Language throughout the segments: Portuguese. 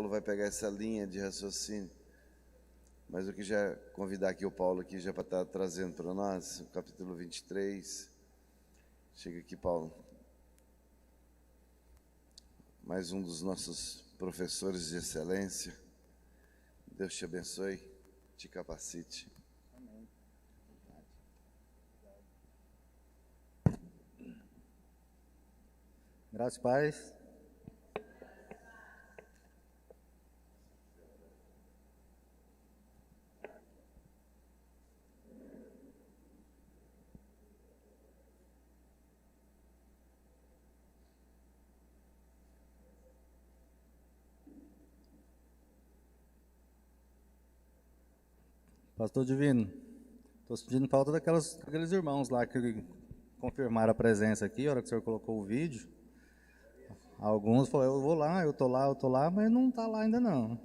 Paulo vai pegar essa linha de raciocínio. Mas eu queria convidar aqui o Paulo aqui já para estar trazendo para nós o capítulo 23. Chega aqui, Paulo. Mais um dos nossos professores de excelência. Deus te abençoe, te capacite. Amém. Graças e paz. Pastor Divino, estou sentindo falta daqueles irmãos lá que confirmaram a presença aqui, a hora que o senhor colocou o vídeo. Alguns falaram, eu vou lá, eu estou lá, mas não está lá ainda não.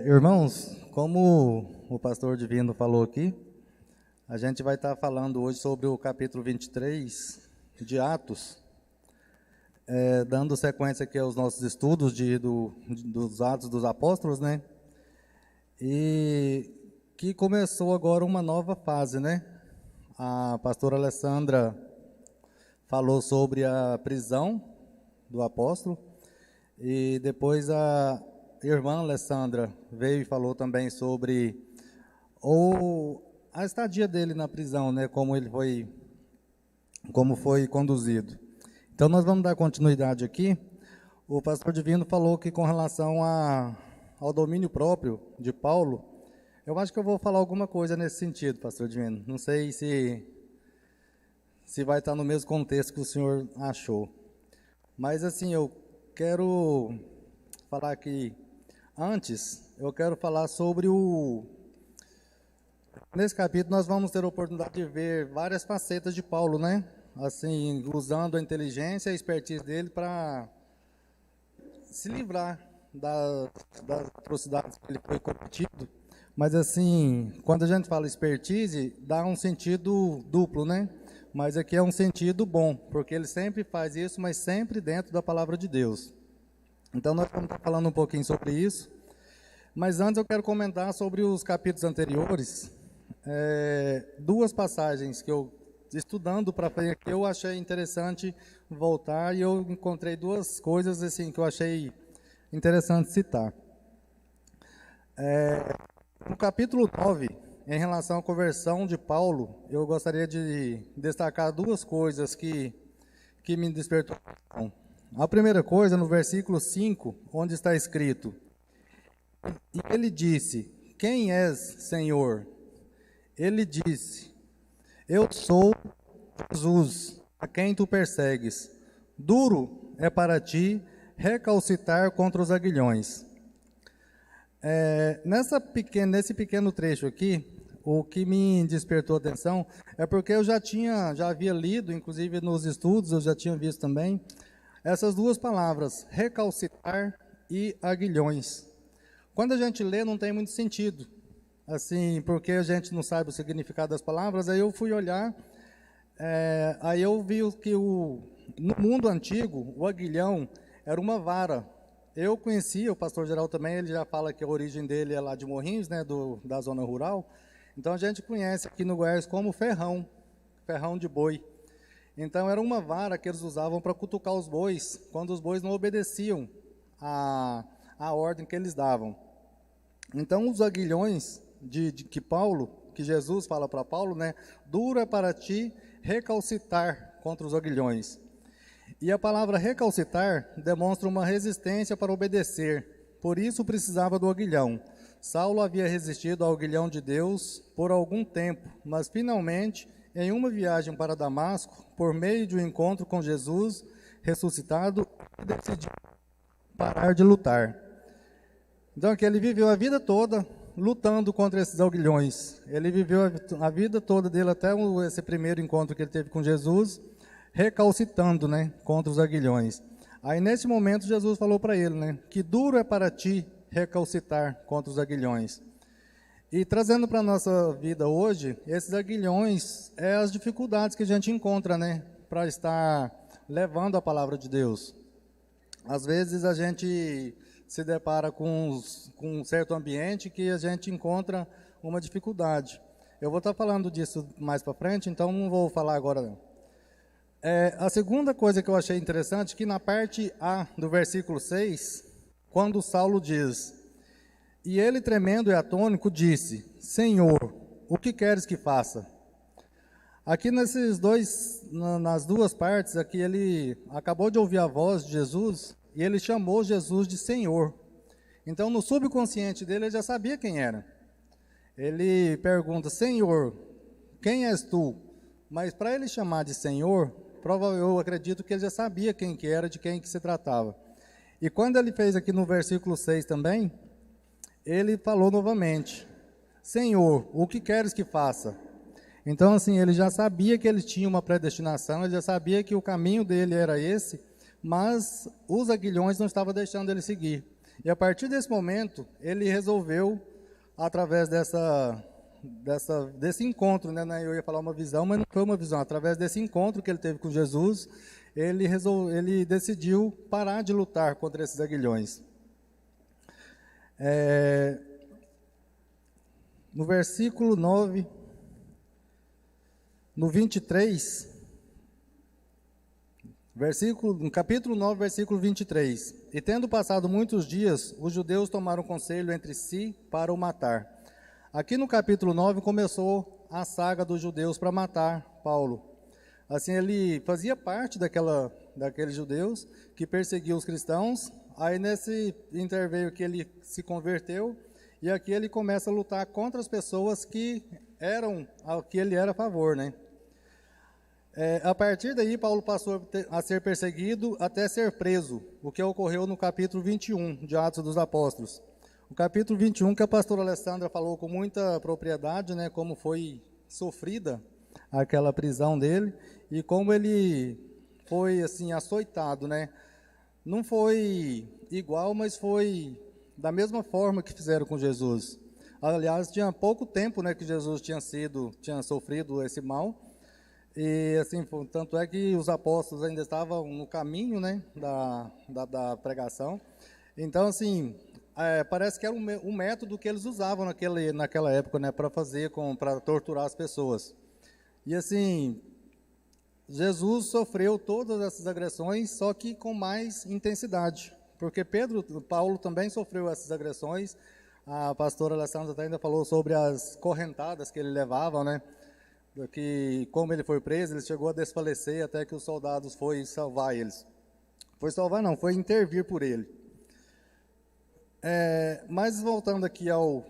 Irmãos, como o pastor Divino falou aqui, a gente vai estar falando hoje sobre o capítulo 23 de Atos. Dando sequência aqui aos nossos estudos dos Atos dos Apóstolos, né? E que começou agora uma nova fase, né? A pastora Alessandra falou sobre a prisão do apóstolo, e depois a irmã Alessandra veio e falou também sobre a estadia dele na prisão, né? Como foi conduzido. Então, nós vamos dar continuidade aqui. O pastor Divino falou que com relação ao domínio próprio de Paulo, eu acho que eu vou falar alguma coisa nesse sentido, pastor Divino. Não sei se vai estar no mesmo contexto que o senhor achou. Mas, assim, eu quero falar aqui, eu quero falar sobre Nesse capítulo, nós vamos ter a oportunidade de ver várias facetas de Paulo, né? Assim, usando a inteligência e a expertise dele para se livrar das atrocidades que ele foi cometido. Mas, assim, quando a gente fala expertise, dá um sentido duplo, né? Mas aqui é um sentido bom, porque ele sempre faz isso, mas sempre dentro da palavra de Deus. Então, nós vamos estar falando um pouquinho sobre isso. Mas antes eu quero comentar sobre os capítulos anteriores. Duas passagens que eu, estudando para frente aqui, eu achei interessante voltar, e eu encontrei duas coisas assim que eu achei interessante citar. No capítulo 9, em relação à conversão de Paulo, eu gostaria de destacar duas coisas que me despertou. A primeira coisa, no versículo 5, onde está escrito: e ele disse, quem és, Senhor? Ele disse, eu sou Jesus, a quem tu persegues. Duro é para ti recalcitar contra os aguilhões. Nesse pequeno trecho aqui, o que me despertou atenção é porque eu já havia lido, inclusive nos estudos, eu já tinha visto também, essas duas palavras, recalcitar e aguilhões. Quando a gente lê, não tem muito sentido, assim, porque a gente não sabe o significado das palavras. Aí eu fui olhar, aí eu vi que no mundo antigo, o aguilhão era uma vara. Eu conhecia, o pastor Geraldo também, ele já fala que a origem dele é lá de Morrinhos, né, da zona rural. Então a gente conhece aqui no Goiás como ferrão de boi. Então era uma vara que eles usavam para cutucar os bois, quando os bois não obedeciam a ordem que eles davam. Então, os aguilhões que Jesus fala para Paulo, né? Duro é para ti recalcitar contra os aguilhões. E a palavra recalcitar demonstra uma resistência para obedecer. Por isso precisava do aguilhão. Saulo havia resistido ao aguilhão de Deus por algum tempo, mas finalmente, em uma viagem para Damasco, por meio de um encontro com Jesus ressuscitado, decidiu parar de lutar. Então, aqui ele viveu a vida toda lutando contra esses aguilhões. Ele viveu a vida toda dele até esse primeiro encontro que ele teve com Jesus, recalcitando, né, contra os aguilhões. Aí, nesse momento, Jesus falou para ele, né, que duro é para ti recalcitar contra os aguilhões. E trazendo para a nossa vida hoje, esses aguilhões as dificuldades que a gente encontra, né, para estar levando a palavra de Deus. Às vezes a gente se depara com um certo ambiente que a gente encontra uma dificuldade. Eu vou estar falando disso mais para frente, então não vou falar agora não. A segunda coisa que eu achei interessante, que na parte A do versículo 6, quando Saulo diz: "E ele, tremendo e atônito, disse: Senhor, o que queres que faça?" Aqui nas duas partes, aqui ele acabou de ouvir a voz de Jesus e ele chamou Jesus de Senhor. Então, no subconsciente dele, ele já sabia quem era. Ele pergunta: Senhor, quem és tu? Mas para ele chamar de Senhor, eu acredito que ele já sabia quem que era, de quem que se tratava. E quando ele fez aqui no versículo 6 também, ele falou novamente: Senhor, o que queres que faça? Então, assim, ele já sabia que ele tinha uma predestinação, ele já sabia que o caminho dele era esse, mas os aguilhões não estavam deixando ele seguir. E a partir desse momento, ele resolveu, através desse encontro, né? Eu ia falar uma visão, mas não foi uma visão. Através desse encontro que ele teve com Jesus, ele decidiu parar de lutar contra esses aguilhões. No versículo 9, no 23, no capítulo 9, versículo 23. E tendo passado muitos dias, os judeus tomaram conselho entre si para o matar. Aqui no capítulo 9 começou a saga dos judeus para matar Paulo. Assim, ele fazia parte daqueles judeus que perseguiam os cristãos. Aí nesse interveio que ele se converteu, e aqui ele começa a lutar contra as pessoas que eram ao que ele era a favor, né? A partir daí, Paulo passou a ser perseguido até ser preso, o que ocorreu no capítulo 21 de Atos dos Apóstolos. O capítulo 21, que a pastora Alessandra falou com muita propriedade, né, como foi sofrida aquela prisão dele, e como ele foi, assim, açoitado, né? Não foi igual, mas foi da mesma forma que fizeram com Jesus. Aliás, tinha pouco tempo, né, que Jesus tinha sofrido esse mal, e assim, tanto é que os apóstolos ainda estavam no caminho, né, da pregação. Então, assim, parece que era um método que eles usavam naquela época, né, para torturar as pessoas. E assim, Jesus sofreu todas essas agressões, só que com mais intensidade, porque Paulo também sofreu essas agressões. A pastora Alessandra ainda falou sobre as correntadas que ele levava, né? Que como ele foi preso, ele chegou a desfalecer até que os soldados foram salvar eles. Foi salvar não, foi intervir por ele. Mas voltando aqui ao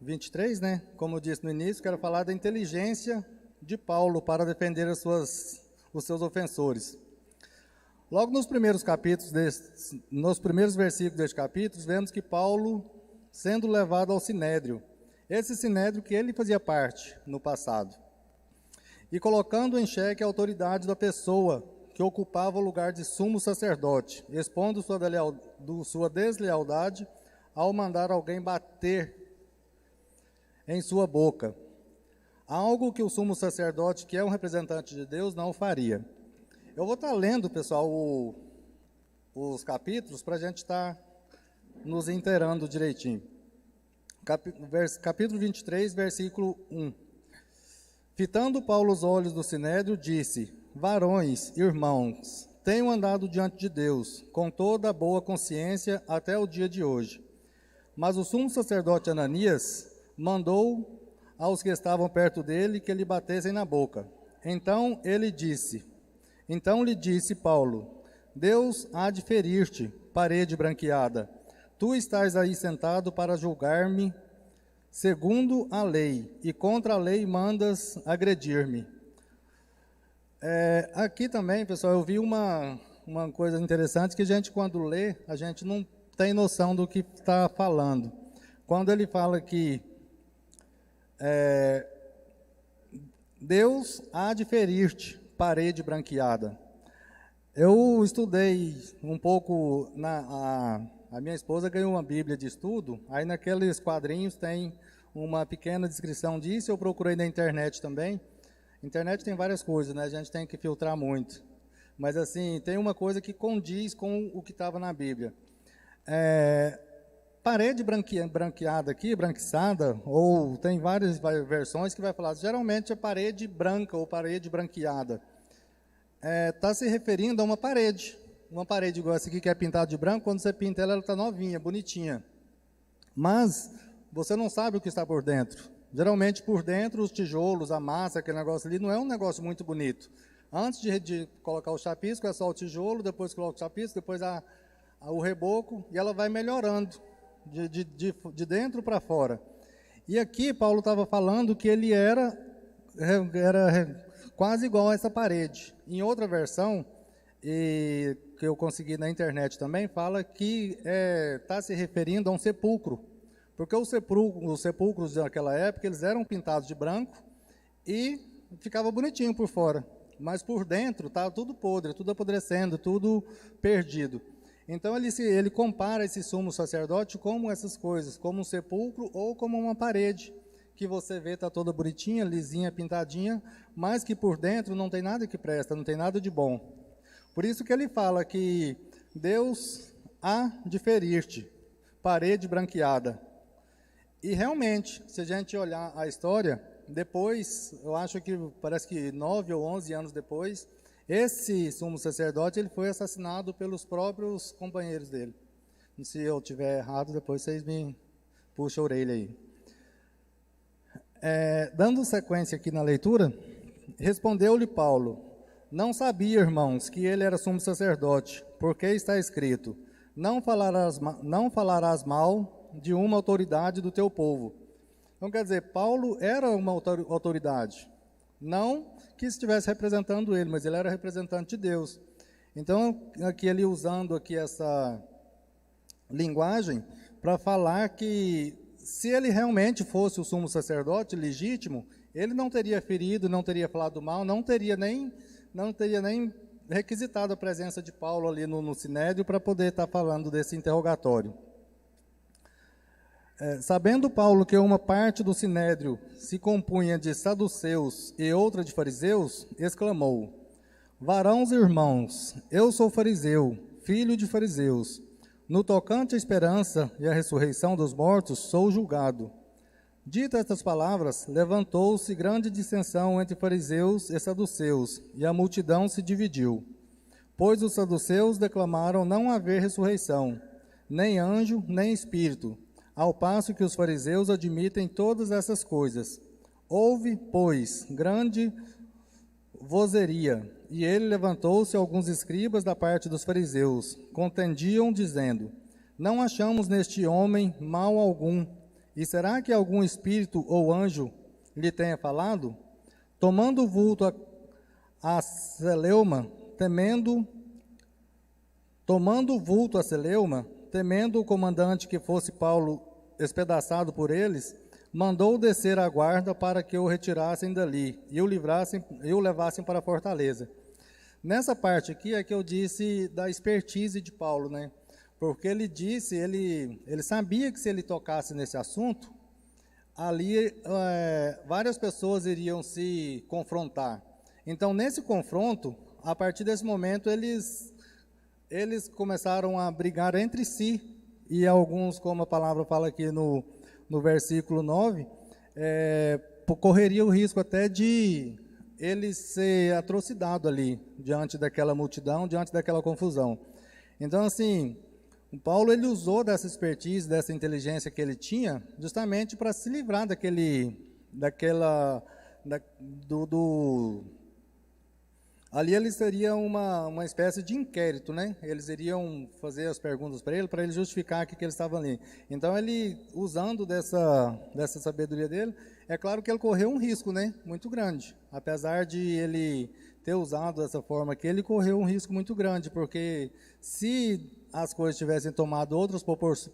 23, né? Como eu disse no início, quero falar da inteligência de Paulo para defender os seus ofensores. Logo nos primeiros versículos deste capítulo, vemos que Paulo sendo levado ao Sinédrio, esse Sinédrio que ele fazia parte no passado, e colocando em xeque a autoridade da pessoa que ocupava o lugar de sumo sacerdote, expondo sua deslealdade ao mandar alguém bater em sua boca, algo que o sumo sacerdote, que é um representante de Deus, não faria. Eu vou estar lendo, pessoal, os capítulos para a gente estar nos inteirando direitinho. Capítulo 23, versículo 1. Fitando Paulo os olhos do Sinédrio, disse: Varões, irmãos, tenho andado diante de Deus com toda a boa consciência até o dia de hoje. Mas o sumo sacerdote Ananias mandou aos que estavam perto dele que lhe batessem na boca. Então lhe disse Paulo: Deus há de ferir-te, parede branqueada. Tu estás aí sentado para julgar-me segundo a lei, e contra a lei mandas agredir-me. Aqui também, pessoal, eu vi uma coisa interessante, que a gente, quando lê, a gente não tem noção do que está falando. Quando ele fala que Deus há de ferir-te, parede branqueada. Eu estudei um pouco, a minha esposa ganhou uma Bíblia de estudo, aí naqueles quadrinhos tem uma pequena descrição disso, eu procurei na internet também. Internet tem várias coisas, né? A gente tem que filtrar muito. mas assim, tem uma coisa que condiz com o que estava na Bíblia. Parede branqueada aqui, branquiçada, ou tem várias versões que vai falar, geralmente é parede branca ou parede branqueada. Está se referindo a uma parede igual essa aqui que é pintada de branco, quando você pinta ela está novinha, bonitinha. Mas você não sabe o que está por dentro. Geralmente por dentro os tijolos, a massa, aquele negócio ali, não é um negócio muito bonito. Antes de colocar o chapisco, é só o tijolo, depois coloca o chapisco, depois o reboco, e ela vai melhorando de dentro para fora. E aqui Paulo estava falando que ele era quase igual a essa parede. Em outra versão, que eu consegui na internet também, fala que está se referindo a um sepulcro, porque os sepulcros daquela época, eles eram pintados de branco e ficava bonitinho por fora, mas por dentro estava tudo podre, tudo apodrecendo, tudo perdido. Então ele compara esse sumo sacerdote como essas coisas, como um sepulcro ou como uma parede, que você vê está toda bonitinha, lisinha, pintadinha, mas que por dentro não tem nada que presta, não tem nada de bom. Por isso que ele fala que Deus há de ferir-te, parede branqueada. E realmente, se a gente olhar a história, depois, eu acho que parece que 9 ou 11 anos depois, esse sumo sacerdote ele foi assassinado pelos próprios companheiros dele. Se eu estiver errado, depois vocês me puxam a orelha aí. Dando sequência aqui na leitura, respondeu-lhe Paulo: não sabia, irmãos, que ele era sumo sacerdote, porque está escrito: não falarás mal de uma autoridade do teu povo. Então, quer dizer, Paulo era uma autoridade, não que estivesse representando ele, mas ele era representante de Deus. Então, aqui ele usando aqui essa linguagem para falar que se ele realmente fosse o sumo sacerdote legítimo, ele não teria ferido, não teria falado mal, não teria nem requisitado a presença de Paulo ali no Sinédrio para poder estar falando desse interrogatório. Sabendo Paulo que uma parte do Sinédrio se compunha de saduceus e outra de fariseus, exclamou: varãos e irmãos, eu sou fariseu, filho de fariseus. No tocante à esperança e à ressurreição dos mortos, sou julgado. Dita estas palavras, levantou-se grande dissensão entre fariseus e saduceus, e a multidão se dividiu. Pois os saduceus declamaram não haver ressurreição, nem anjo, nem espírito, ao passo que os fariseus admitem todas essas coisas. Houve, pois, grande vozeria, e ele levantou-se alguns escribas da parte dos fariseus, contendiam, dizendo: não achamos neste homem mal algum, e será que algum espírito ou anjo lhe tenha falado? Tomando vulto a Celeuma, temendo o comandante que fosse Paulo espedaçado por eles, mandou descer a guarda para que o retirassem dali e o levassem para a fortaleza. Nessa parte aqui é que eu disse da expertise de Paulo, né? Porque ele sabia que se ele tocasse nesse assunto, ali várias pessoas iriam se confrontar. Então, nesse confronto, a partir desse momento, eles começaram a brigar entre si, e alguns, como a palavra fala aqui no versículo 9, correria o risco até de ele ser atrocidado ali, diante daquela multidão, diante daquela confusão. Então, assim, o Paulo ele usou dessa expertise, dessa inteligência que ele tinha, justamente para se livrar ali eles teriam uma espécie de inquérito, né? Eles iriam fazer as perguntas para ele justificar que eles estavam ali. Então, ele, usando dessa sabedoria dele, é claro que ele correu um risco, né? Muito grande. Apesar de ele ter usado dessa forma aqui, ele correu um risco muito grande, porque se as coisas tivessem tomado outras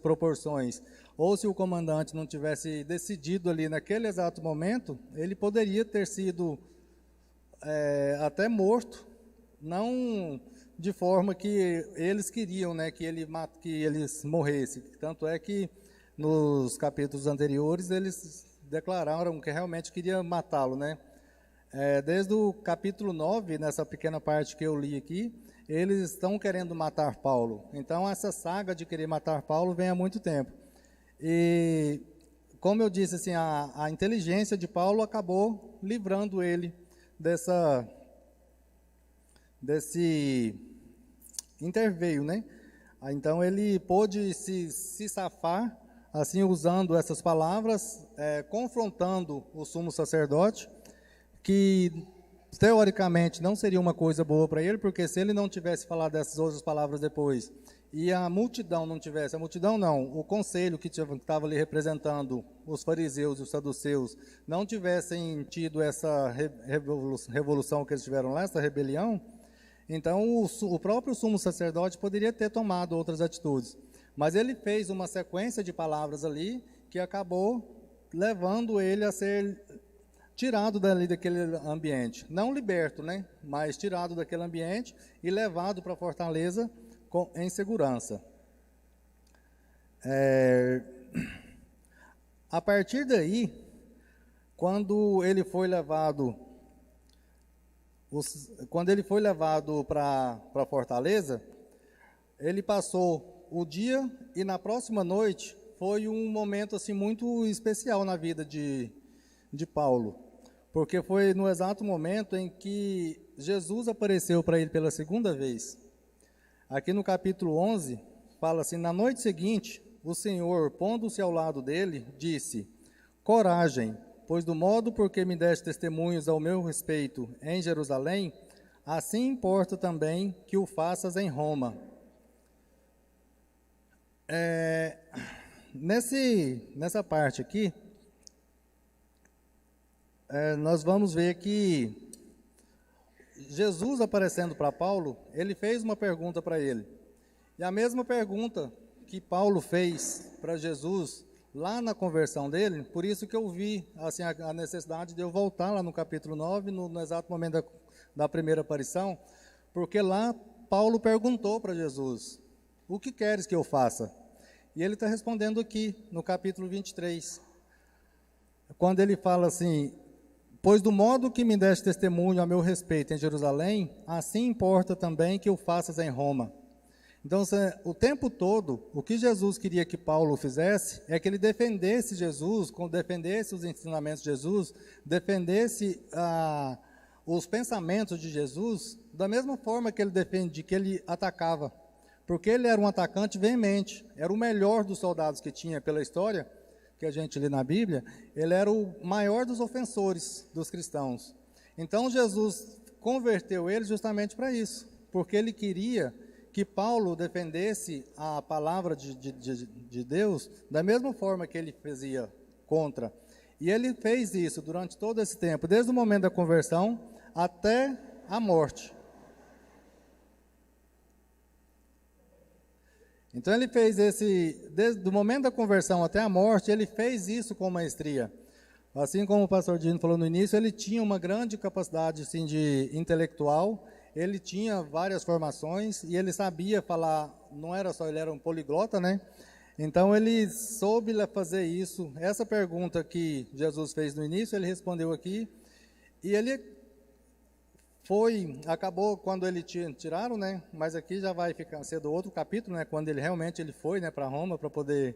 proporções, ou se o comandante não tivesse decidido ali naquele exato momento, ele poderia ter sido até morto, não de forma que eles queriam, né, que eles morressem. Tanto é que nos capítulos anteriores eles declararam que realmente queriam matá-lo, né? Desde o capítulo 9, nessa pequena parte que eu li aqui, eles estão querendo matar Paulo. Então, essa saga de querer matar Paulo vem há muito tempo. E, como eu disse, assim, a inteligência de Paulo acabou livrando ele desse interveio, né? Então, ele pôde se safar, assim, usando essas palavras, confrontando o sumo sacerdote, que teoricamente não seria uma coisa boa para ele, porque se ele não tivesse falado dessas outras palavras depois, e a multidão não tivesse, o conselho que estava ali representando os fariseus e os saduceus, não tivessem tido essa revolução que eles tiveram lá, essa rebelião, então o próprio sumo sacerdote poderia ter tomado outras atitudes. Mas ele fez uma sequência de palavras ali que acabou levando ele a ser tirado daquele ambiente, não liberto, né, mas tirado daquele ambiente e levado para a fortaleza em segurança. A partir daí, quando ele foi levado para a fortaleza, ele passou o dia e na próxima noite foi um momento assim muito especial na vida de Paulo, porque foi no exato momento em que Jesus apareceu para ele pela segunda vez. Aqui no capítulo 11, fala assim: na noite seguinte, o Senhor, pondo-se ao lado dele, disse: coragem, pois do modo por que me deste testemunhos ao meu respeito em Jerusalém, assim importa também que o faças em Roma. Nessa parte aqui, nós vamos ver que Jesus aparecendo para Paulo, ele fez uma pergunta para ele. E a mesma pergunta que Paulo fez para Jesus lá na conversão dele, por isso que eu vi assim, a necessidade de eu voltar lá no capítulo 9, no exato momento da primeira aparição, porque lá Paulo perguntou para Jesus: o que queres que eu faça? E ele está respondendo aqui no capítulo 23, quando ele fala assim: pois do modo que me deste testemunho a meu respeito em Jerusalém, assim importa também que o faças em Roma. Então, o tempo todo, o que Jesus queria que Paulo fizesse é que ele defendesse Jesus, defendesse os ensinamentos de Jesus, defendesse os pensamentos de Jesus, da mesma forma que ele defendia, que ele atacava. Porque ele era um atacante veemente, era o melhor dos soldados que tinha pela história, que a gente lê na Bíblia, ele era o maior dos ofensores dos cristãos. Então Jesus converteu ele justamente para isso, porque ele queria que Paulo defendesse a palavra de Deus da mesma forma que ele fazia contra. E ele fez isso durante todo esse tempo, desde o momento da conversão até a morte. Então ele fez desde o momento da conversão até a morte, ele fez isso com maestria. Assim como o pastor Dino falou no início, ele tinha uma grande capacidade assim, de intelectual, ele tinha várias formações e ele sabia falar, não era só, ele era um poliglota, né? Então ele soube fazer isso. Essa pergunta que Jesus fez no início, ele respondeu aqui, e ele acabou quando ele tiraram, né? Mas aqui já vai ficar sendo outro capítulo, né? Quando ele realmente foi, né, para Roma para poder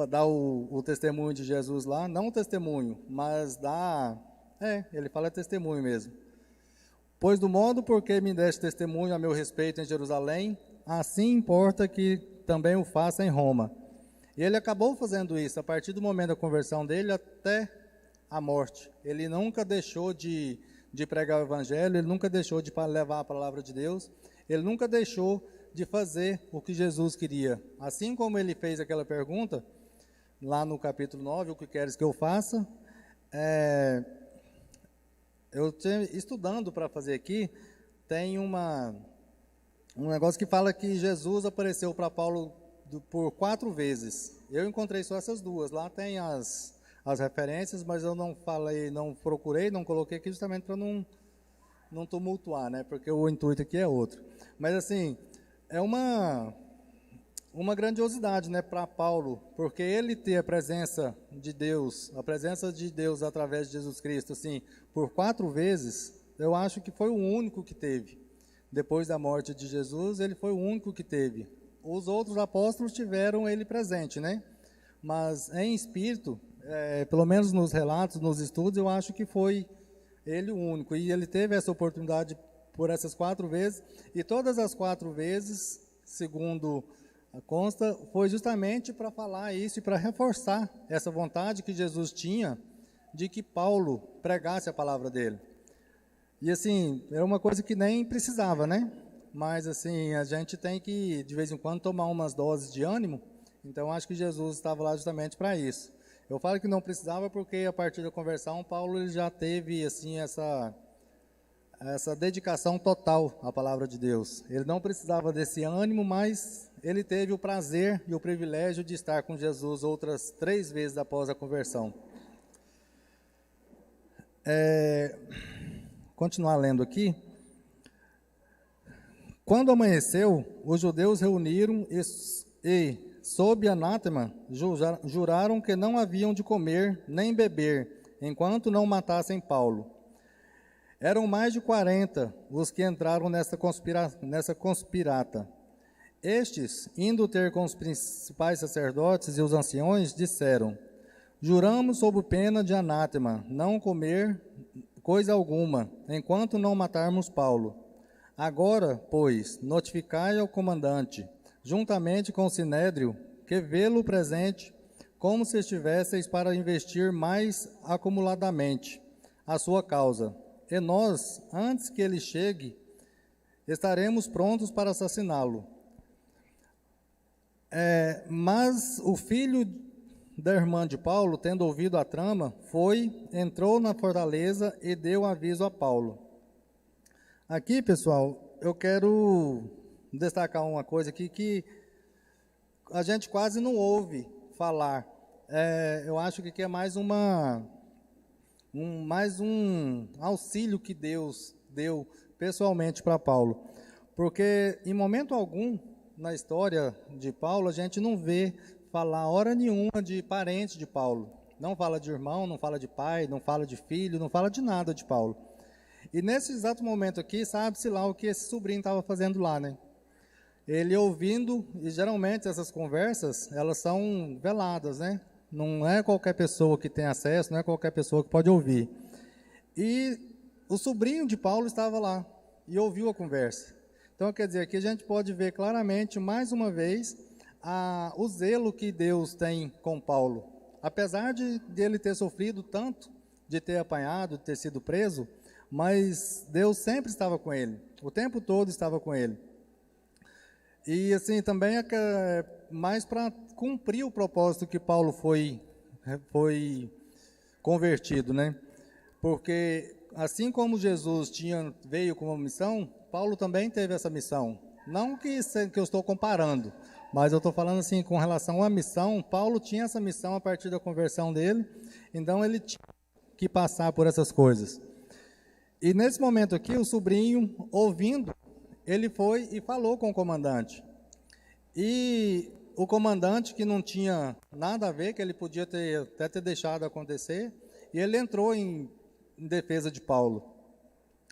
dar o testemunho de Jesus lá, não o testemunho, mas ele fala testemunho mesmo. Pois do modo porque me deste testemunho a meu respeito em Jerusalém, assim importa que também o faça em Roma. E ele acabou fazendo isso a partir do momento da conversão dele até a morte. Ele nunca deixou de pregar o evangelho, ele nunca deixou de levar a palavra de Deus, ele nunca deixou de fazer o que Jesus queria. Assim como ele fez aquela pergunta, lá no capítulo 9, o que queres que eu faça? Eu estudando para fazer aqui, tem um negócio que fala que Jesus apareceu para Paulo por 4 vezes. Eu encontrei só essas 2, lá tem as referências, mas eu não falei, não procurei, não coloquei aqui justamente para não tumultuar, né? Porque o intuito aqui é outro. Mas assim, é um uma grandiosidade, né, para Paulo, porque ele ter a presença de Deus através de Jesus Cristo, assim, por 4 vezes, eu acho que foi o único que teve. Depois da morte de Jesus, ele foi o único que teve. Os outros apóstolos tiveram ele presente, né? Mas em espírito, pelo menos nos relatos, nos estudos, eu acho que foi ele o único. E ele teve essa oportunidade por essas 4 vezes, e todas as 4 vezes, segundo consta, foi justamente para falar isso e para reforçar essa vontade que Jesus tinha de que Paulo pregasse a palavra dele. E assim, era uma coisa que nem precisava, né? Mas assim, a gente tem que, de vez em quando, tomar umas doses de ânimo. Então, acho que Jesus estava lá justamente para isso. Eu falo que não precisava porque, a partir da conversão, Paulo ele já teve, assim, essa dedicação total à palavra de Deus. Ele não precisava desse ânimo, mas ele teve o prazer e o privilégio de estar com Jesus outras 3 vezes após a conversão. Continuar lendo aqui. Quando amanheceu, os judeus reuniram e sob anátema, juraram que não haviam de comer nem beber, enquanto não matassem Paulo. Eram mais de 40 os que entraram nessa conspirata. Estes, indo ter com os principais sacerdotes e os anciões, disseram: juramos sob pena de anátema, não comer coisa alguma, enquanto não matarmos Paulo. Agora, pois, notificai ao comandante, juntamente com o sinédrio, que vê-lo presente, como se estivesseis para investir mais acumuladamente a sua causa. E nós, antes que ele chegue, estaremos prontos para assassiná-lo. Mas o filho da irmã de Paulo, tendo ouvido a trama, entrou na fortaleza e deu aviso a Paulo. Aqui, pessoal, eu quero destacar uma coisa aqui que a gente quase não ouve falar. Eu acho que aqui é mais um auxílio que Deus deu pessoalmente para Paulo. Porque em momento algum na história de Paulo, a gente não vê falar hora nenhuma de parente de Paulo. Não fala de irmão, não fala de pai, não fala de filho, não fala de nada de Paulo. E nesse exato momento aqui, sabe-se lá o que esse sobrinho estava fazendo lá, né? Ele ouvindo, e geralmente essas conversas, elas são veladas, né? Não é qualquer pessoa que tem acesso, não é qualquer pessoa que pode ouvir. E o sobrinho de Paulo estava lá e ouviu a conversa. Então, quer dizer, aqui a gente pode ver claramente, mais uma vez, o zelo que Deus tem com Paulo. Apesar de ele ter sofrido tanto, de ter apanhado, de ter sido preso, mas Deus sempre estava com ele, o tempo todo estava com ele. E assim, também é mais para cumprir o propósito que Paulo foi convertido, né? Porque assim como Jesus veio com uma missão, Paulo também teve essa missão. Não que eu estou comparando, mas eu estou falando assim, com relação à missão, Paulo tinha essa missão a partir da conversão dele, então ele tinha que passar por essas coisas. E nesse momento aqui, o sobrinho, ouvindo, ele foi e falou com o comandante. E o comandante, que não tinha nada a ver, que ele podia até ter deixado acontecer, e ele entrou em defesa de Paulo.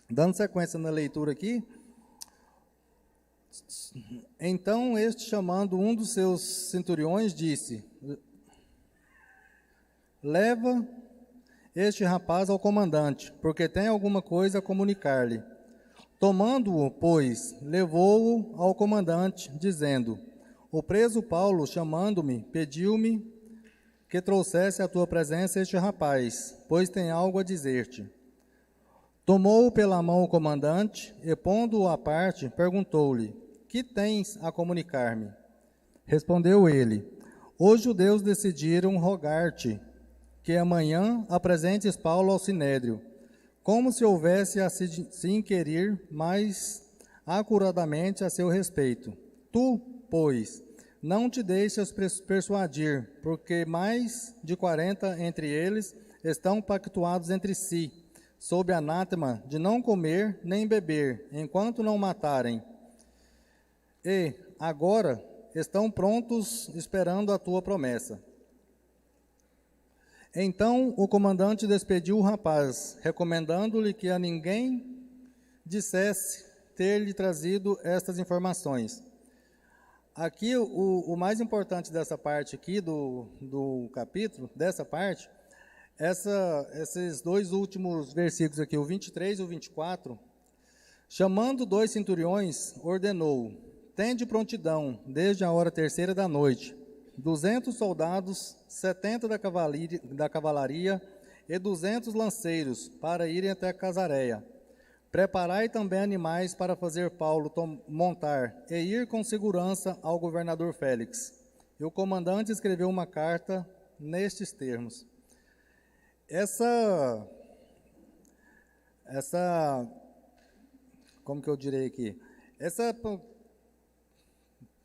Dando sequência na leitura aqui, então este, chamando um dos seus centuriões, disse: leva este rapaz ao comandante, porque tem alguma coisa a comunicar-lhe. Tomando-o, pois, levou-o ao comandante, dizendo: o preso Paulo, chamando-me, pediu-me que trouxesse à tua presença este rapaz, pois tem algo a dizer-te. Tomou-o pela mão o comandante e, pondo-o à parte, perguntou-lhe: que tens a comunicar-me? Respondeu ele: os judeus decidiram rogar-te que amanhã apresentes Paulo ao sinédrio, como se houvesse a se inquirir mais acuradamente a seu respeito. Tu, pois, não te deixas persuadir, porque mais de 40 entre eles estão pactuados entre si, sob anátema de não comer nem beber, enquanto não matarem. E, agora, estão prontos esperando a tua promessa. Então o comandante despediu o rapaz, recomendando-lhe que a ninguém dissesse ter-lhe trazido estas informações. Aqui, o mais importante dessa parte aqui do capítulo, dessa parte, esses dois últimos versículos aqui, o 23 e o 24, chamando 2 centuriões, ordenou: tende prontidão, desde a hora 3ª da noite, 200 soldados, 70 da cavalaria e 200 lanceiros, para irem até Casareia. Preparai também animais para fazer Paulo montar e ir com segurança ao governador Félix. E o comandante escreveu uma carta nestes termos. Como que eu direi aqui?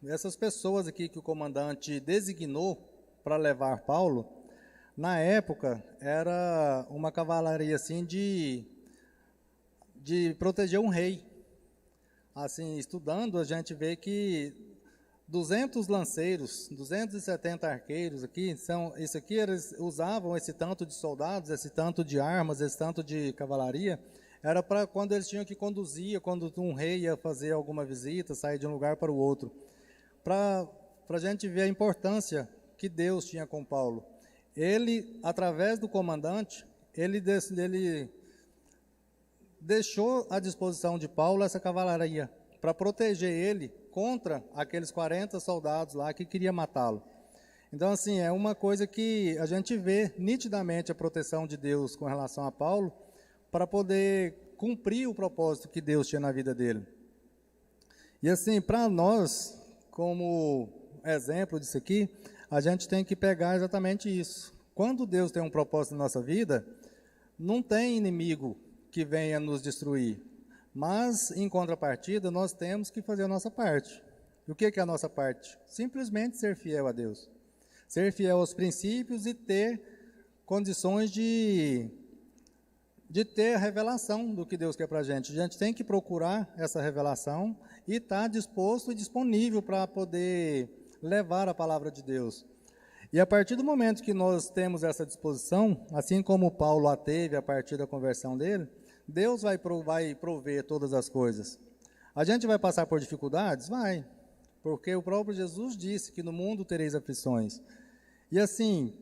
Essas pessoas aqui que o comandante designou para levar Paulo, na época, era uma cavalaria assim de proteger um rei. Assim, estudando, a gente vê que 200 lanceiros, 270 arqueiros aqui, isso aqui eles usavam esse tanto de soldados, esse tanto de armas, esse tanto de cavalaria, era para quando eles tinham que conduzir, quando um rei ia fazer alguma visita, sair de um lugar para o outro. Para a gente ver a importância que Deus tinha com Paulo. Ele, através do comandante, ele deixou à disposição de Paulo essa cavalaria, para proteger ele contra aqueles 40 soldados lá que queriam matá-lo. Então, assim, é uma coisa que a gente vê nitidamente a proteção de Deus com relação a Paulo, para poder cumprir o propósito que Deus tinha na vida dele. E assim, para nós, como exemplo disso aqui, a gente tem que pegar exatamente isso. Quando Deus tem um propósito na nossa vida, não tem inimigo que venha nos destruir. Mas, em contrapartida, nós temos que fazer a nossa parte. E o que é a nossa parte? Simplesmente ser fiel a Deus. Ser fiel aos princípios e ter condições de ter a revelação do que Deus quer para a gente. A gente tem que procurar essa revelação e estar disposto e disponível para poder levar a palavra de Deus. E a partir do momento que nós temos essa disposição, assim como Paulo a teve a partir da conversão dele, Deus vai prover todas as coisas. A gente vai passar por dificuldades? Vai, porque o próprio Jesus disse que no mundo tereis aflições. E assim,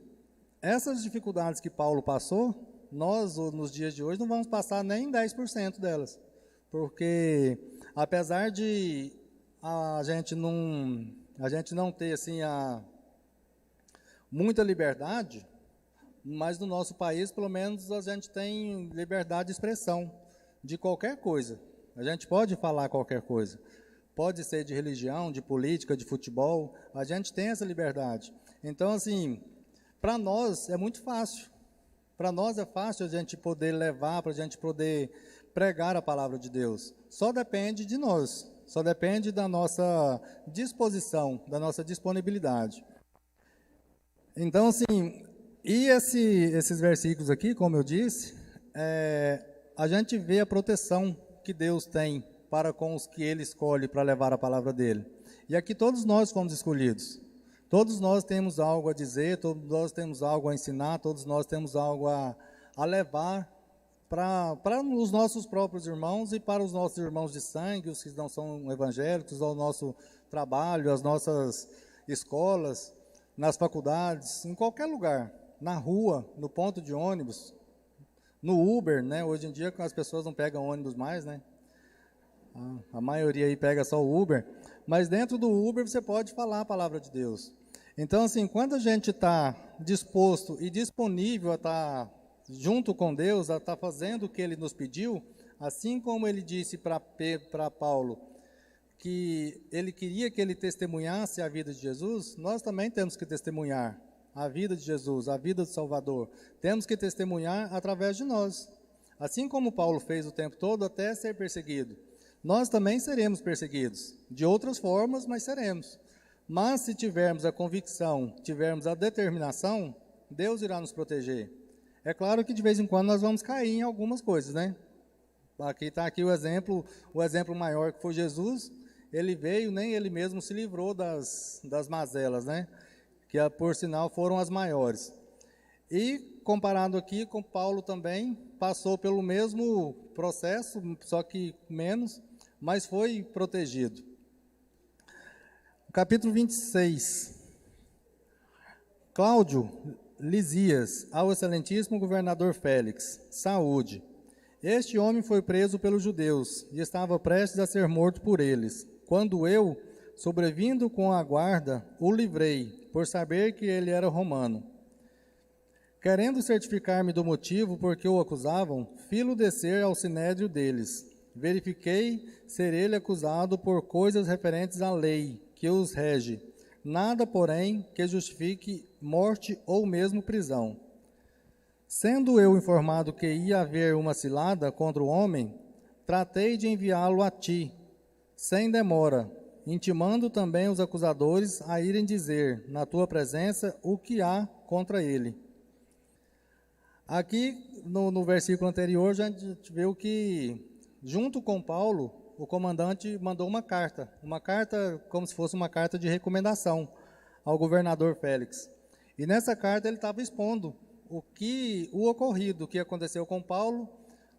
essas dificuldades que Paulo passou, nós, nos dias de hoje, não vamos passar nem 10% delas. Porque, apesar de a gente não ter assim, muita liberdade, mas no nosso país, pelo menos, a gente tem liberdade de expressão de qualquer coisa. A gente pode falar qualquer coisa. Pode ser de religião, de política, de futebol. A gente tem essa liberdade. Então, assim, para nós é muito fácil. Para nós é fácil a gente poder levar, para a gente poder pregar a palavra de Deus. Só depende de nós. Só depende da nossa disposição, da nossa disponibilidade. Então, assim, e esses versículos aqui, como eu disse, a gente vê a proteção que Deus tem para com os que Ele escolhe para levar a palavra dEle. E aqui todos nós fomos escolhidos. Todos nós temos algo a dizer, todos nós temos algo a ensinar, todos nós temos algo a levar para os nossos próprios irmãos e para os nossos irmãos de sangue, os que não são evangélicos, ao nosso trabalho, às nossas escolas, nas faculdades, em qualquer lugar, na rua, no ponto de ônibus, no Uber, né? Hoje em dia as pessoas não pegam ônibus mais, né? A maioria aí pega só o Uber, mas dentro do Uber você pode falar a palavra de Deus. Então, assim, quando a gente está disposto e disponível a estar junto com Deus, a estar fazendo o que Ele nos pediu, assim como Ele disse para Paulo, que Ele queria que ele testemunhasse a vida de Jesus, nós também temos que testemunhar a vida de Jesus, a vida do Salvador. Temos que testemunhar através de nós. Assim como Paulo fez o tempo todo até ser perseguido. Nós também seremos perseguidos, de outras formas, mas seremos. Mas se tivermos a convicção, tivermos a determinação, Deus irá nos proteger. É claro que de vez em quando nós vamos cair em algumas coisas, né? Aqui está aqui o exemplo maior que foi Jesus, ele veio, nem ele mesmo se livrou das mazelas, né? Que por sinal foram as maiores. E comparado aqui com Paulo também, passou pelo mesmo processo, só que menos, mas foi protegido. Capítulo 26. Cláudio Lisias, ao excelentíssimo governador Félix, saúde. Este homem foi preso pelos judeus e estava prestes a ser morto por eles, quando eu, sobrevindo com a guarda, o livrei, por saber que ele era romano. Querendo certificar-me do motivo por que o acusavam, fi-lo descer ao sinédrio deles. Verifiquei ser ele acusado por coisas referentes à lei, que os rege, nada, porém, que justifique morte ou mesmo prisão. Sendo eu informado que ia haver uma cilada contra o homem, tratei de enviá-lo a ti, sem demora, intimando também os acusadores a irem dizer, na tua presença, o que há contra ele. Aqui, no versículo anterior, já a gente viu que, junto com Paulo, o comandante mandou uma carta como se fosse uma carta de recomendação ao governador Félix. E nessa carta ele estava expondo o ocorrido, o que aconteceu com Paulo,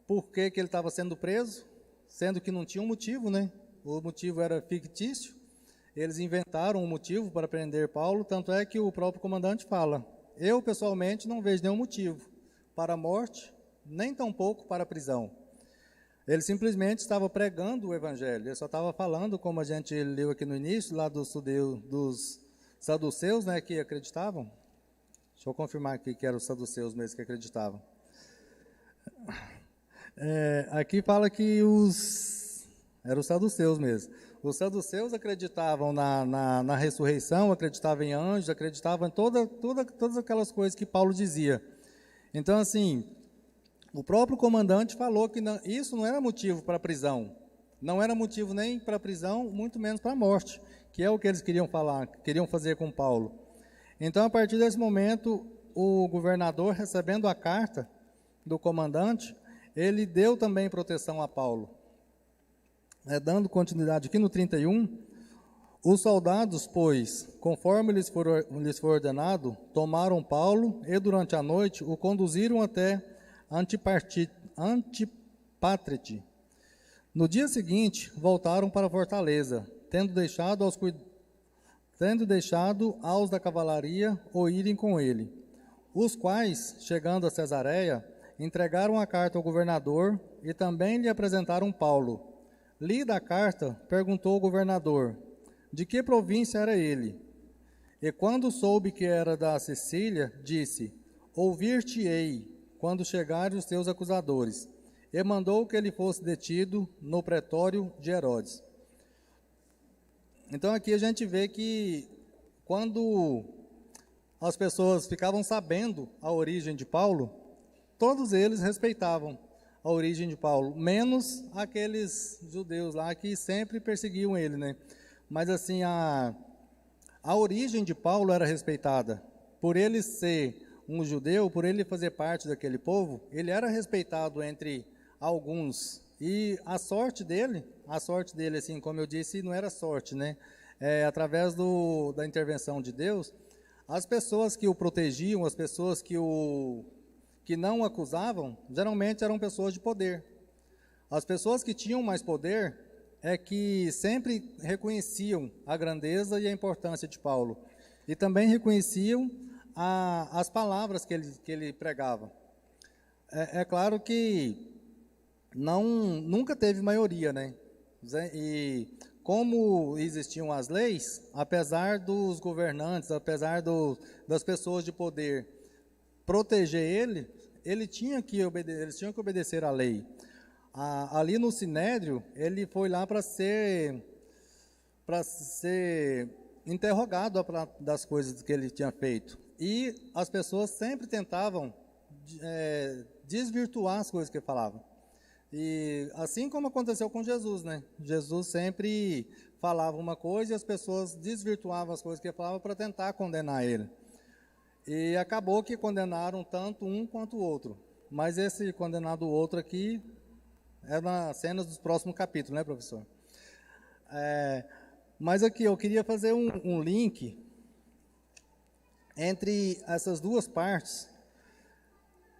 por que ele estava sendo preso, sendo que não tinha um motivo, né? O motivo era fictício. Eles inventaram um motivo para prender Paulo, tanto é que o próprio comandante fala: eu, pessoalmente, não vejo nenhum motivo para a morte, nem tampouco para a prisão. Ele simplesmente estava pregando o evangelho, ele só estava falando, como a gente leu aqui no início, lá dos saduceus, né, que acreditavam. Deixa eu confirmar aqui que eram os saduceus mesmo que acreditavam. Aqui fala que eram os saduceus mesmo. Os saduceus acreditavam na ressurreição, acreditavam em anjos, acreditavam em todas aquelas coisas que Paulo dizia. Então, assim, o próprio comandante falou que isso não era motivo para a prisão. Não era motivo nem para a prisão, muito menos para a morte, que é o que eles queriam fazer com Paulo. Então, a partir desse momento, o governador, recebendo a carta do comandante, ele deu também proteção a Paulo. Dando continuidade aqui no 31, os soldados, pois, conforme lhes foi ordenado, tomaram Paulo e, durante a noite, o conduziram até Antipátrite. No dia seguinte, voltaram para a fortaleza, tendo deixado aos da cavalaria o irem com ele, os quais, chegando a Cesareia, entregaram a carta ao governador e também lhe apresentaram Paulo. Lida a carta, perguntou o governador de que província era ele. E quando soube que era da Sicília, disse: ouvir-te-ei quando chegarem os teus acusadores. E mandou que ele fosse detido no pretório de Herodes. Então aqui a gente vê que quando as pessoas ficavam sabendo a origem de Paulo, todos eles respeitavam a origem de Paulo, menos aqueles judeus lá que sempre perseguiam ele, né? Mas assim, a origem de Paulo era respeitada. Por ele ser um judeu, por ele fazer parte daquele povo, ele era respeitado entre alguns. E a sorte dele, assim, como eu disse, não era sorte, né? Através da intervenção de Deus, as pessoas que o protegiam, as pessoas que não o acusavam, geralmente eram pessoas de poder. As pessoas que tinham mais poder que sempre reconheciam a grandeza e a importância de Paulo. E também reconheciam as palavras que ele pregava. É claro que nunca teve maioria, né? E como existiam as leis, apesar dos governantes, apesar das pessoas de poder proteger ele, eles tinham que obedecer à lei. Ali no Sinédrio, ele foi lá para ser interrogado das coisas que ele tinha feito. E as pessoas sempre tentavam desvirtuar as coisas que ele falava. E assim como aconteceu com Jesus, né? Jesus sempre falava uma coisa e as pessoas desvirtuavam as coisas que ele falava para tentar condenar ele. E acabou que condenaram tanto um quanto o outro. Mas esse condenado outro aqui é nas cenas dos próximos capítulos, né, professor? Mas aqui eu queria fazer um link entre essas duas partes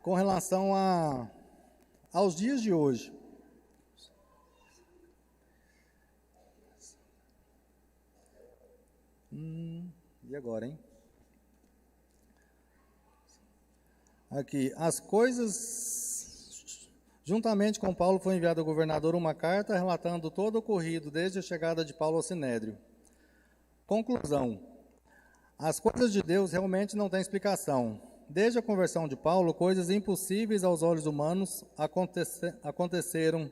com relação aos dias de hoje. E agora, hein? Aqui, as coisas... Juntamente com Paulo foi enviado ao governador uma carta relatando todo o ocorrido desde a chegada de Paulo ao Sinédrio. Conclusão. As coisas de Deus realmente não têm explicação. Desde a conversão de Paulo, coisas impossíveis aos olhos humanos aconteceram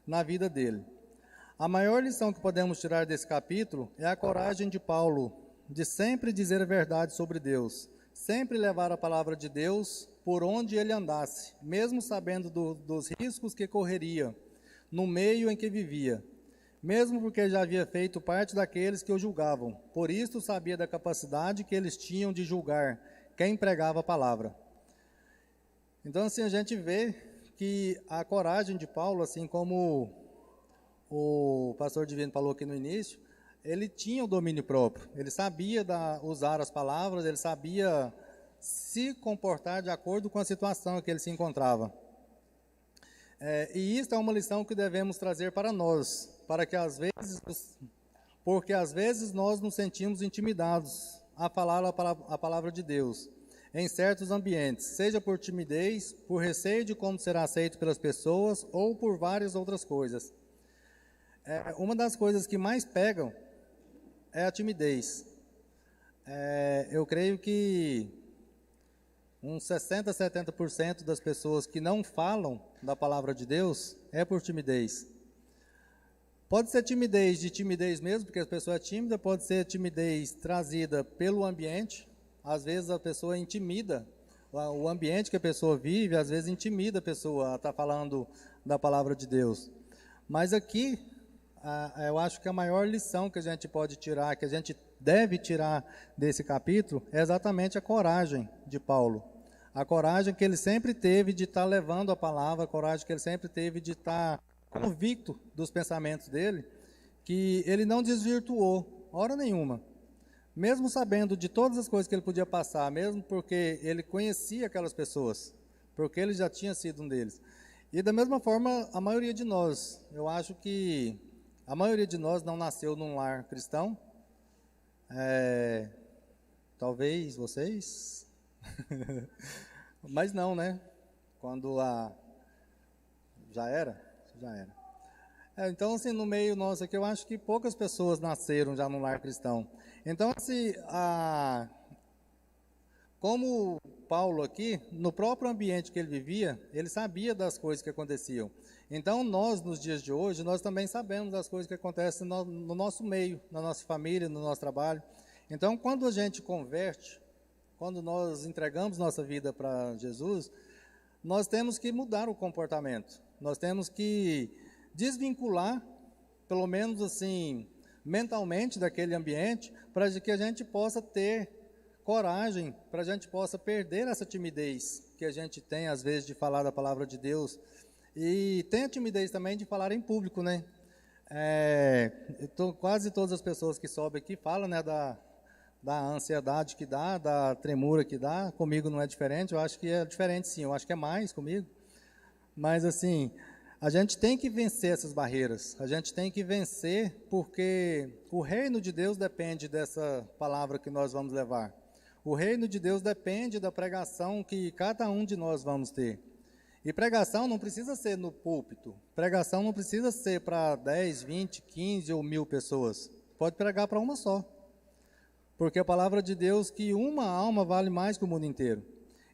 na vida dele. A maior lição que podemos tirar desse capítulo é a coragem de Paulo de sempre dizer a verdade sobre Deus, sempre levar a palavra de Deus por onde ele andasse, mesmo sabendo dos riscos que correria no meio em que vivia, mesmo porque já havia feito parte daqueles que o julgavam. Por isso sabia da capacidade que eles tinham de julgar quem pregava a palavra. Então, assim, a gente vê que a coragem de Paulo, assim como o pastor Divino falou aqui no início, ele tinha o domínio próprio, ele sabia usar as palavras, ele sabia se comportar de acordo com a situação em que ele se encontrava. E isso é uma lição que devemos trazer para nós, porque às vezes nós nos sentimos intimidados a falar a palavra de Deus em certos ambientes, seja por timidez, por receio de como será aceito pelas pessoas ou por várias outras coisas. Uma das coisas que mais pegam é a timidez. Eu creio que uns 60%, 70% das pessoas que não falam da palavra de Deus é por timidez. Pode ser timidez mesmo, porque a pessoa é tímida, pode ser timidez trazida pelo ambiente. Às vezes a pessoa intimida, o ambiente que a pessoa vive, às vezes intimida a pessoa a estar falando da palavra de Deus. Mas aqui, eu acho que a maior lição que a gente pode tirar, que a gente deve tirar desse capítulo, é exatamente a coragem de Paulo. A coragem que ele sempre teve de estar levando a palavra, a coragem que ele sempre teve de estar convicto dos pensamentos dele, que ele não desvirtuou, hora nenhuma. Mesmo sabendo de todas as coisas que ele podia passar, mesmo porque ele conhecia aquelas pessoas, porque ele já tinha sido um deles. E da mesma forma, a maioria de nós, eu acho que a maioria de nós não nasceu num lar cristão. Talvez vocês, mas não, né? Quando já era. Então, assim, no meio nosso aqui, eu acho que poucas pessoas nasceram já num lar cristão. Então, assim, como Paulo aqui, no próprio ambiente que ele vivia, ele sabia das coisas que aconteciam. Então, nós, nos dias de hoje, nós também sabemos das coisas que acontecem no nosso meio, na nossa família, no nosso trabalho. Então, quando a gente converte, quando nós entregamos nossa vida para Jesus, nós temos que mudar o comportamento. Nós temos que desvincular, pelo menos assim, mentalmente daquele ambiente, para que a gente possa ter coragem, para a gente possa perder essa timidez que a gente tem, às vezes, de falar da palavra de Deus. E tem a timidez também de falar em público, né? Quase todas as pessoas que sobem aqui falam, né, da ansiedade que dá, da tremura que dá. Comigo não é diferente, eu acho que é diferente sim, eu acho que é mais comigo. Mas assim, a gente tem que vencer essas barreiras, a gente tem que vencer porque o reino de Deus depende dessa palavra que nós vamos levar. O reino de Deus depende da pregação que cada um de nós vamos ter. E pregação não precisa ser no púlpito, pregação não precisa ser para 10, 20, 15 ou 1000 pessoas. Pode pregar para uma só. Porque a palavra de Deus, que uma alma vale mais que o mundo inteiro.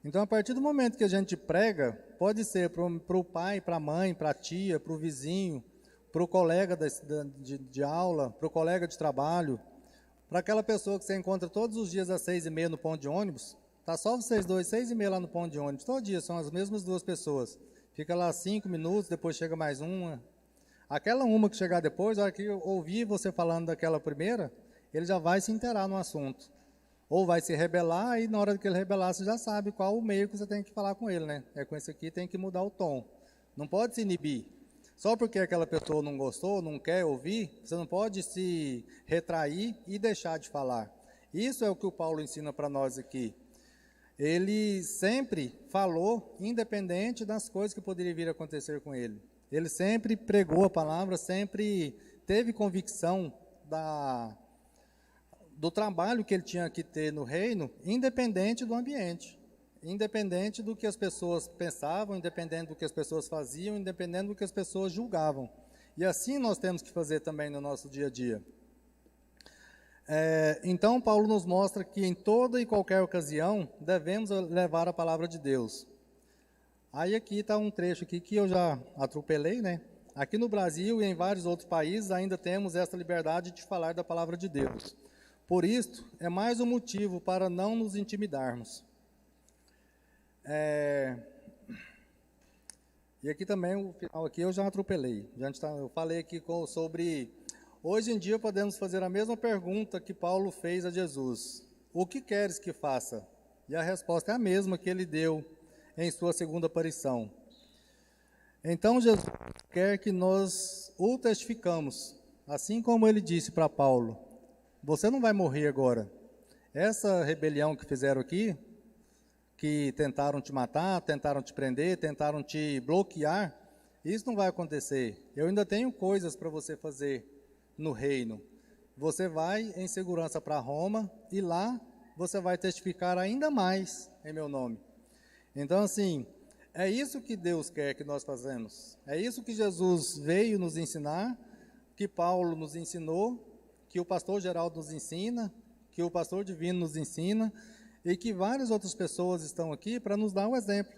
Então, a partir do momento que a gente prega, pode ser para o pai, para a mãe, para a tia, para o vizinho, para o colega de aula, para o colega de trabalho, para aquela pessoa que você encontra todos os dias às 6h30 no ponto de ônibus, tá só vocês dois, 6h30 lá no ponto de ônibus, todo dia são as mesmas duas pessoas. Fica lá 5 minutos, depois chega mais uma. Aquela uma que chegar depois, a hora que eu ouvir você falando daquela primeira, ele já vai se inteirar no assunto. Ou vai se rebelar, e na hora que ele rebelar, você já sabe qual o meio que você tem que falar com ele, né? Com esse aqui tem que mudar o tom. Não pode se inibir. Só porque aquela pessoa não gostou, não quer ouvir, você não pode se retrair e deixar de falar. Isso é o que o Paulo ensina para nós aqui. Ele sempre falou, independente das coisas que poderiam vir a acontecer com ele. Ele sempre pregou a palavra, sempre teve convicção do trabalho que ele tinha que ter no reino, independente do ambiente, independente do que as pessoas pensavam, independente do que as pessoas faziam, independente do que as pessoas julgavam. E assim nós temos que fazer também no nosso dia a dia. Então, Paulo nos mostra que em toda e qualquer ocasião devemos levar a palavra de Deus. Aí aqui está um trecho aqui que eu já atropelei, né? Aqui no Brasil e em vários outros países ainda temos essa liberdade de falar da palavra de Deus. Por isso, é mais um motivo para não nos intimidarmos. E aqui também, o final aqui eu já atropelei. Eu falei aqui sobre... Hoje em dia podemos fazer a mesma pergunta que Paulo fez a Jesus. O que queres que faça? E a resposta é a mesma que ele deu em sua segunda aparição. Então Jesus quer que nós o testificamos, assim como ele disse para Paulo, você não vai morrer agora. Essa rebelião que fizeram aqui, que tentaram te matar, tentaram te prender, tentaram te bloquear, isso não vai acontecer. Eu ainda tenho coisas para você fazer no reino. Você vai em segurança para Roma e lá você vai testificar ainda mais em meu nome. Então, assim, é isso que Deus quer que nós façamos. É isso que Jesus veio nos ensinar, que Paulo nos ensinou, que o pastor Geraldo nos ensina, que o pastor Divino nos ensina e que várias outras pessoas estão aqui para nos dar um exemplo.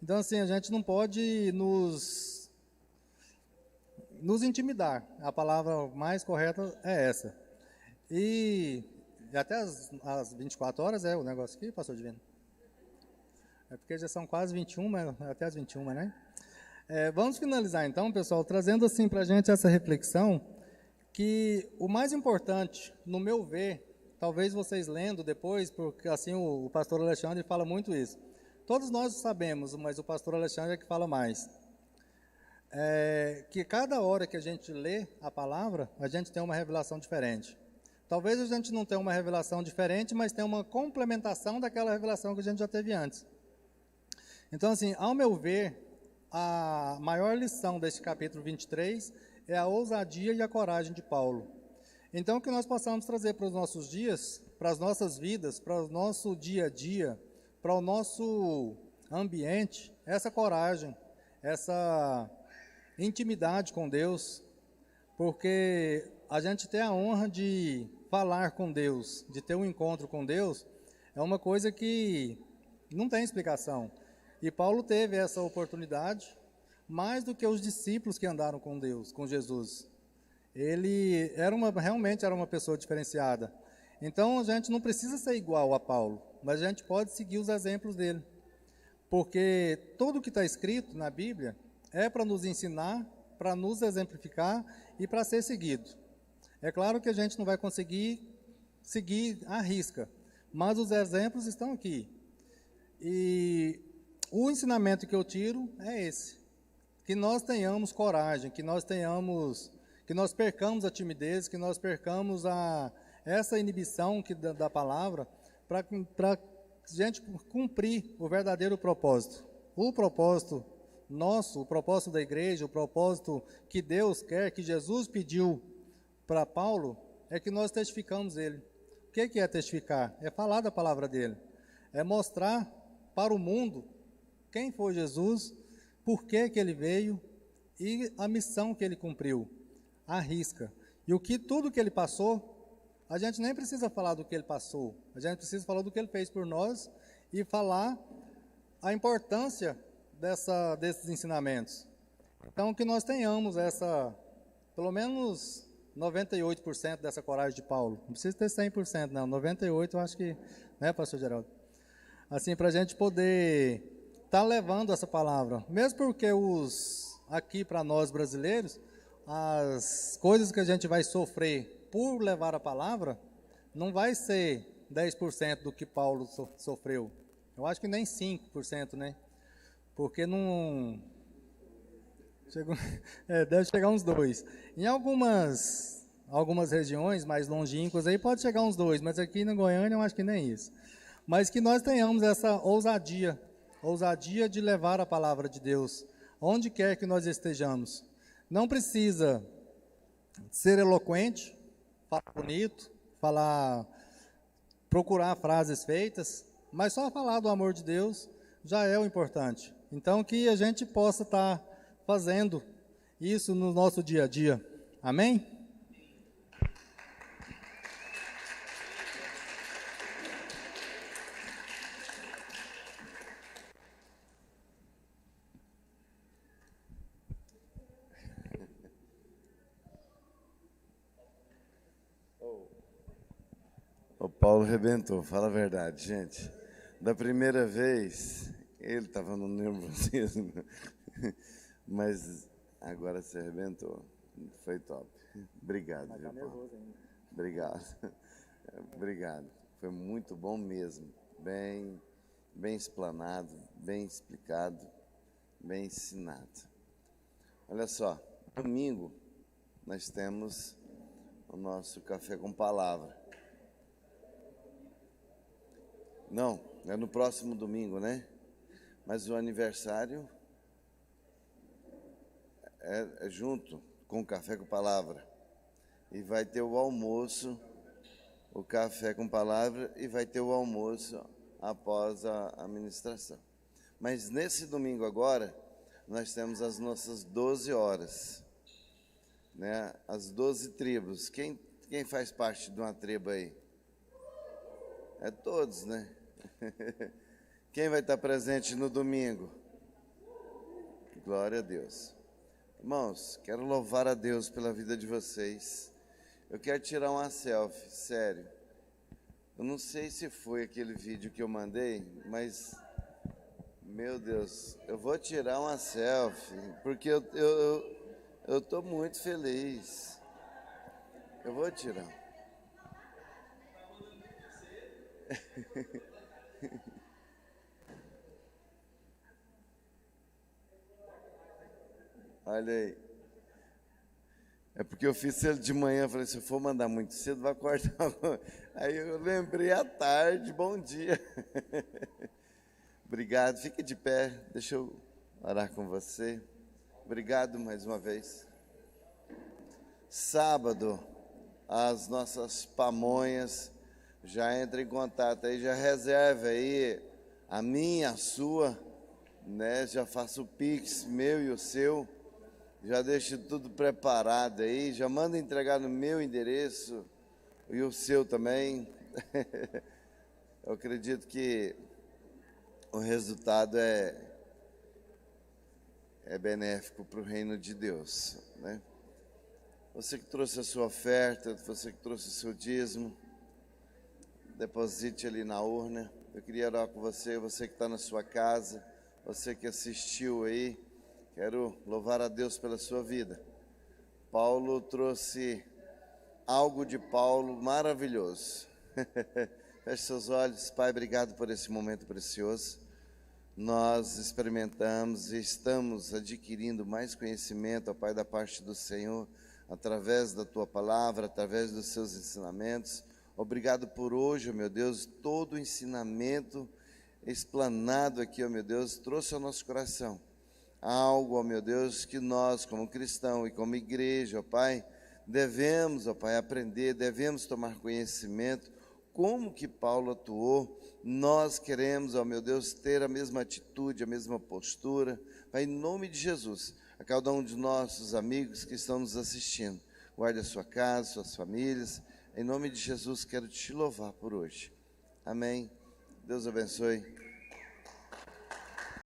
Então, assim, a gente não pode nos intimidar. A palavra mais correta é essa. E até as 24 horas é o negócio aqui, pastor Divino? É porque já são quase 21, até as 21, né? Vamos finalizar então, pessoal, trazendo assim para a gente essa reflexão, que o mais importante, no meu ver, talvez vocês lendo depois, porque assim o pastor Alexandre fala muito isso. Todos nós sabemos, mas o pastor Alexandre é que fala mais. Que cada hora que a gente lê a palavra, a gente tem uma revelação diferente. Talvez a gente não tenha uma revelação diferente, mas tem uma complementação daquela revelação que a gente já teve antes. Então, assim, ao meu ver, a maior lição deste capítulo 23 é a ousadia e a coragem de Paulo. Então, que nós possamos trazer para os nossos dias, para as nossas vidas, para o nosso dia a dia, para o nosso ambiente, essa coragem, essa intimidade com Deus, porque a gente ter a honra de falar com Deus, de ter um encontro com Deus, é uma coisa que não tem explicação. E Paulo teve essa oportunidade, mais do que os discípulos que andaram com Deus, com Jesus. Ele realmente era uma pessoa diferenciada. Então, a gente não precisa ser igual a Paulo, mas a gente pode seguir os exemplos dele. Porque tudo que está escrito na Bíblia é para nos ensinar, para nos exemplificar e para ser seguido. É claro que a gente não vai conseguir seguir à risca, mas os exemplos estão aqui. E o ensinamento que eu tiro é esse, que nós tenhamos coragem, que nós percamos a timidez, que nós percamos essa inibição da palavra, para a gente cumprir o verdadeiro propósito. O propósito nosso, o propósito da igreja, o propósito que Deus quer, que Jesus pediu para Paulo, é que nós testificamos ele. O que é testificar? É falar da palavra dele, é mostrar para o mundo quem foi Jesus, por que ele veio e a missão que ele cumpriu, à risca. E tudo que ele passou, a gente nem precisa falar do que ele passou, a gente precisa falar do que ele fez por nós e falar a importância desses ensinamentos. Então, que nós tenhamos pelo menos 98% dessa coragem de Paulo. Não precisa ter 100%, não. 98% eu acho que, né, pastor Geraldo? Assim, para a gente poder estar levando essa palavra. Mesmo porque aqui para nós brasileiros, as coisas que a gente vai sofrer por levar a palavra, não vai ser 10% do que Paulo sofreu. Eu acho que nem 5%, né? Porque não... Deve chegar uns 2. Em algumas regiões mais longínquas aí pode chegar uns 2, mas aqui na Goiânia eu acho que nem isso. Mas que nós tenhamos essa ousadia de levar a palavra de Deus, onde quer que nós estejamos. Não precisa ser eloquente, falar bonito, procurar frases feitas, mas só falar do amor de Deus já é o importante. Então, que a gente possa estar fazendo isso no nosso dia a dia. Amém? O Paulo arrebentou, fala a verdade, gente. Da primeira vez, ele estava no nervosismo, mas agora se arrebentou. Foi top. Obrigado, viu, Paulo? Obrigado. Obrigado. Foi muito bom mesmo. Bem explanado, bem explicado, bem ensinado. Olha só, domingo nós temos o nosso Café com Palavra. Não, é no próximo domingo, né? Mas o aniversário é junto com o Café com Palavra. E vai ter o almoço, o Café com Palavra, e vai ter o almoço após a ministração. Mas nesse domingo agora, nós temos as nossas 12 horas, né? As 12 tribos. Quem faz parte de uma tribo aí? É todos, né? Quem vai estar presente no domingo? Glória a Deus. Irmãos, quero louvar a Deus pela vida de vocês. Eu quero tirar uma selfie, sério. Eu não sei se foi aquele vídeo que eu mandei, mas, meu Deus, eu vou tirar uma selfie, porque eu estou muito feliz. Eu vou tirar. Olha aí. É porque eu fiz ele de manhã, falei, se eu for mandar muito cedo, vai acordar. Aí eu lembrei à tarde, bom dia. Obrigado, fique de pé, deixa eu orar com você. Obrigado mais uma vez. Sábado, as nossas pamonhas, já entra em contato aí, já reserva aí a minha, a sua, né? Já faço o Pix, meu e o seu. Já deixo tudo preparado aí, já manda entregar no meu endereço e o seu também. Eu acredito que o resultado é benéfico para o reino de Deus, né? Você que trouxe a sua oferta, você que trouxe o seu dízimo, deposite ali na urna. Eu queria orar com você, você que está na sua casa, você que assistiu aí. Quero louvar a Deus pela sua vida. Paulo trouxe algo de Paulo maravilhoso. Feche seus olhos. Pai, obrigado por esse momento precioso. Nós experimentamos e estamos adquirindo mais conhecimento, ó Pai, da parte do Senhor, através da Tua Palavra, através dos Seus ensinamentos. Obrigado por hoje, ó meu Deus, todo o ensinamento explanado aqui, ó meu Deus, trouxe ao nosso coração algo, ó meu Deus, que nós, como cristão e como igreja, ó Pai, devemos, ó Pai, aprender, devemos tomar conhecimento, como que Paulo atuou. Nós queremos, ó meu Deus, ter a mesma atitude, a mesma postura. Pai, em nome de Jesus, a cada um de nossos amigos que estão nos assistindo, guarde a sua casa, suas famílias. Em nome de Jesus, quero te louvar por hoje. Amém. Deus abençoe.